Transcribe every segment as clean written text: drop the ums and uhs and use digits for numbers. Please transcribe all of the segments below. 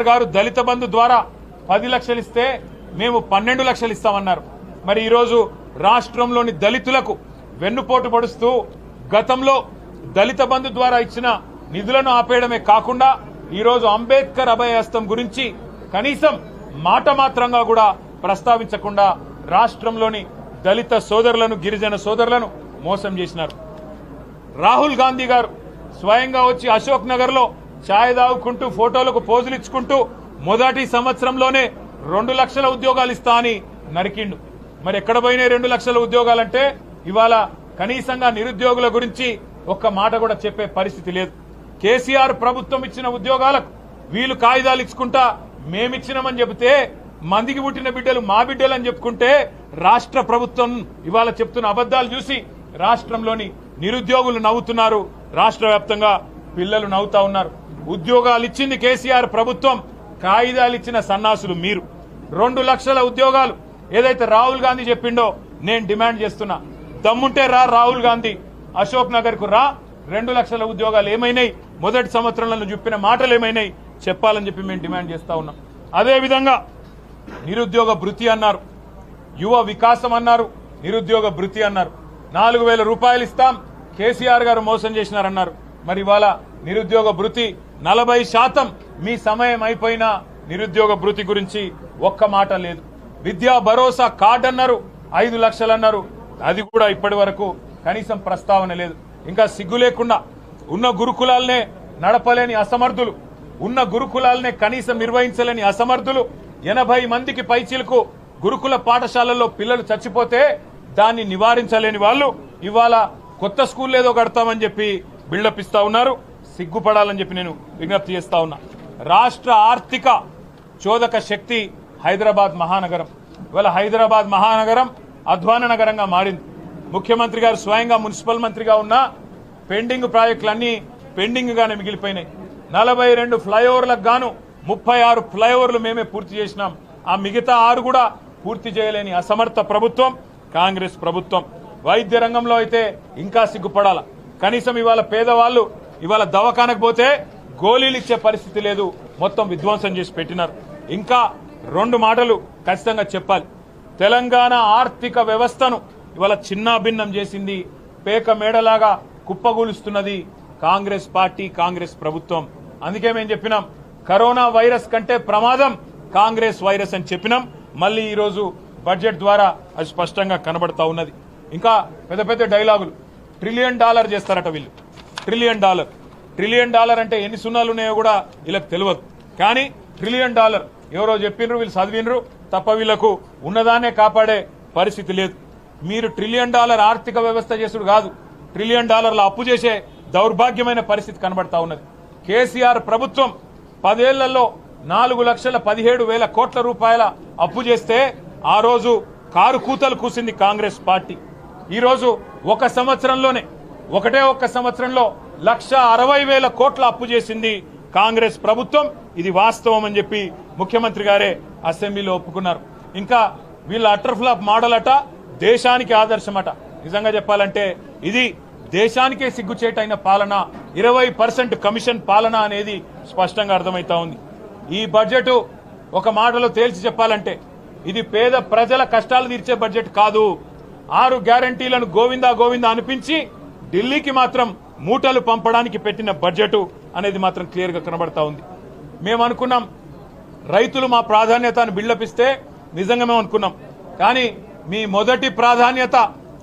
గారు దళిత బంధు ద్వారా 10 లక్షలు ఇస్తే మేము 12 లక్షలు ఇస్తామన్నారు. మరి ఈరోజు రాష్ట్రంలోని దళితులకు వెన్నుపోటు పొడుస్తూ గతంలో దళిత బంధు ద్వారా ఇచ్చిన నిధులను ఆపేయడమే కాకుండా ఈరోజు అంబేద్కర్ అభయహస్తం గురించి కనీసం మాట మాత్రంగా కూడా ప్రస్తావించకుండా రాష్ట్రంలోని దళిత సోదరులను గిరిజన సోదరులను మోసం చేసినారు. రాహుల్ గాంధీ గారు స్వయంగా వచ్చి అశోక్ నగర్ లో ఛాయ్ తాగుకుంటూ ఫోటోలకు పోజులు ఇచ్చుకుంటూ మొదటి సంవత్సరంలోనే 2 లక్షల ఉద్యోగాలు ఇస్తా అని నరికిండు. మరి ఎక్కడ పోయినాయి 2 లక్షల ఉద్యోగాలంటే ఇవాళ కనీసంగా నిరుద్యోగుల గురించి ఒక్క మాట కూడా చెప్పే పరిస్థితి లేదు. కేసీఆర్ ప్రభుత్వం ఇచ్చిన ఉద్యోగాలకు వీళ్ళు కాగితాలు ఇచ్చుకుంటా మేమిచ్చినామని చెబితే మందికి పుట్టిన బిడ్డలు మా బిడ్డలు అని చెప్పుకుంటే రాష్ట్ర ప్రభుత్వం ఇవాళ చెప్తున్న అబద్దాలు చూసి రాష్ట్రంలోని నిరుద్యోగులు నవ్వుతున్నారు. రాష్ట్ర వ్యాప్తంగా పిల్లలు నవ్వుతా ఉన్నారు. ఉద్యోగాలు ఇచ్చింది కేసీఆర్ ప్రభుత్వం, కాగితాలు ఇచ్చిన సన్నాసులు మీరు. 2 లక్షల ఉద్యోగాలు ఏదైతే రాహుల్ గాంధీ చెప్పిండో నేను డిమాండ్ చేస్తున్నా. దమ్ముంటే రా రాహుల్ గాంధీ, అశోక్ నగర్ కు రా. 2 లక్షల ఉద్యోగాలు ఏమైనాయి, మొదటి సంవత్సరంలో చెప్పిన మాటలు ఏమైనాయి చెప్పాలని చెప్పి మేము డిమాండ్ చేస్తా ఉన్నాం. అదేవిధంగా నిరుద్యోగ భృతి అన్నారు, యువ వికాసం అన్నారు, నిరుద్యోగ భృతి అన్నారు. 4,000 రూపాయలు ఇస్తాం, కేసీఆర్ గారు మోసం చేసినారన్నారు. మరి ఇవాళ నిరుద్యోగ భృతి 40% మీ సమయం అయిపోయినా నిరుద్యోగ భృతి గురించి ఒక్క మాట లేదు. విద్యా భరోసా కార్డు అన్నారు, 5 లక్షలు అన్నారు, అది కూడా ఇప్పటి వరకు కనీసం ప్రస్తావన లేదు. ఇంకా సిగ్గు లేకుండా ఉన్న గురుకులాలనే నడపలేని అసమర్థులు, ఉన్న గురుకులాలనే కనీసం నిర్వహించలేని అసమర్థులు, 80 మందికి పైచీలకు గురుకుల పాఠశాలల్లో పిల్లలు చచ్చిపోతే దాన్ని నివారించలేని వాళ్ళు ఇవాళ కొత్త స్కూల్ ఏదో కడతామని చెప్పి బిల్డప్ ఇస్తా ఉన్నారు. సిగ్గుపడాలని చెప్పి నేను విజ్ఞప్తి చేస్తా ఉన్నా. రాష్ట్ర ఆర్థిక చోదక శక్తి హైదరాబాద్ మహానగరం. ఇవాళ హైదరాబాద్ మహానగరం అధ్వాన నగరంగా మారింది. ముఖ్యమంత్రి గారు స్వయంగా మున్సిపల్ మంత్రిగా ఉన్న పెండింగ్ ప్రాజెక్టులన్నీ పెండింగ్ గానే మిగిలిపోయినాయి. 42 ఫ్లైఓవర్లకు గాను 36 ఫ్లైఓవర్లు మేమే పూర్తి చేసినాం. ఆ మిగతా 6 కూడా పూర్తి చేయలేని అసమర్థ ప్రభుత్వం కాంగ్రెస్ ప్రభుత్వం. వైద్య రంగంలో అయితే ఇంకా సిగ్గుపడాల. కనీసం ఇవాళ పేదవాళ్లు ఇవాళ దవాఖానకు పోతే గోళీలు ఇచ్చే పరిస్థితి లేదు, మొత్తం విధ్వంసం చేసి పెట్టినారు. ఇంకా 2 మాటలు ఖచ్చితంగా చెప్పాలి. తెలంగాణ ఆర్థిక వ్యవస్థను ఇవాళ చిన్నాభిన్నం చేసింది, పేక మేడలాగా కుప్పగూలుస్తున్నది కాంగ్రెస్ పార్టీ, కాంగ్రెస్ ప్రభుత్వం. అందుకే మేము చెప్పినాం కరోనా వైరస్ కంటే ప్రమాదం కాంగ్రెస్ వైరస్ అని చెప్పినాం. మళ్ళీ ఈరోజు బడ్జెట్ ద్వారా అది స్పష్టంగా కనబడతా ఉన్నది. ఇంకా పెద్ద పెద్ద డైలాగులు, $1 ట్రిలియన్ చేస్తారట వీళ్ళు. $1 ట్రిలియన్ అంటే ఎన్ని సున్నాలు ఉన్నాయో కూడా వీళ్ళకి తెలియదు. కానీ $1 ట్రిలియన్ ఎవరో చెప్పినరు, వీళ్ళు చదివినరు తప్ప వీళ్లకు ఉన్నదానే కాపాడే పరిస్థితి లేదు. మీరు $1 ట్రిలియన్ ఆర్థిక వ్యవస్థ చేసుడు కాదు, $1 ట్రిలియన్ అప్పు చేసే దౌర్భాగ్యమైన పరిస్థితి కనబడతా ఉన్నది. కేసీఆర్ ప్రభుత్వం 10 ఏళ్లలో 4,17,000 కోట్ల రూపాయల అప్పు చేస్తే ఆ రోజు కారు కూతలు కూసింది కాంగ్రెస్ పార్టీ. ఈ రోజు ఒక సంవత్సరంలోనే ఒక్క సంవత్సరంలో 1,60,000 కోట్ల అప్పు చేసింది కాంగ్రెస్ ప్రభుత్వం. ఇది వాస్తవం అని చెప్పి ముఖ్యమంత్రి గారే అసెంబ్లీలో ఒప్పుకున్నారు. ఇంకా వీళ్ళ అటర్ ఫ్లాప్ మోడల్ అట దేశానికి ఆదర్శమట. నిజంగా చెప్పాలంటే ఇది దేశానికే సిగ్గుచేటైన పాలన, 20% కమిషన్ పాలన అనేది స్పష్టంగా అర్థమైతా ఉంది. ఈ బడ్జెట్ ఒక మాటలో తేల్చి చెప్పాలంటే ఇది పేద ప్రజల కష్టాలు తీర్చే బడ్జెట్ కాదు. 6 గ్యారంటీలను గోవిందా గోవిందా అనిపించి ఢిల్లీకి మాత్రం మూటలు పంపడానికి పెట్టిన బడ్జెట్ అనేది మాత్రం క్లియర్ గా కనబడతా ఉంది. మేము అనుకున్నాం రైతులు మా ప్రాధాన్యత అని బిల్డప్ ఇస్తే నిజంగా మేము అనుకున్నాం. కానీ మీ మొదటి ప్రాధాన్యత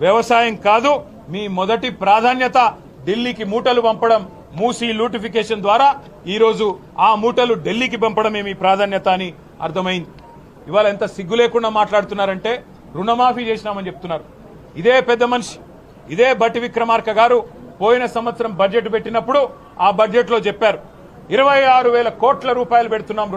వ్యవసాయం కాదు, మీ మొదటి ప్రాధాన్యత ఢిల్లీకి మూటలు పంపడం. మూసీ లూటిఫికేషన్ ద్వారా ఈ రోజు ఆ మూటలు ఢిల్లీకి పంపడమే మీ ప్రాధాన్యత అని అర్థమైంది. ఇవాళ ఎంత సిగ్గు లేకుండా మాట్లాడుతున్నారంటే రుణమాఫీ చేసినామని చెప్తున్నారు. ఇదే పెద్ద మనిషి, ఇదే బట్టి విక్రమార్క గారు పోయిన సంవత్సరం బడ్జెట్ పెట్టినప్పుడు ఆ బడ్జెట్ లో చెప్పారు 26,000 కోట్ల రూపాయలు పెడుతున్నాం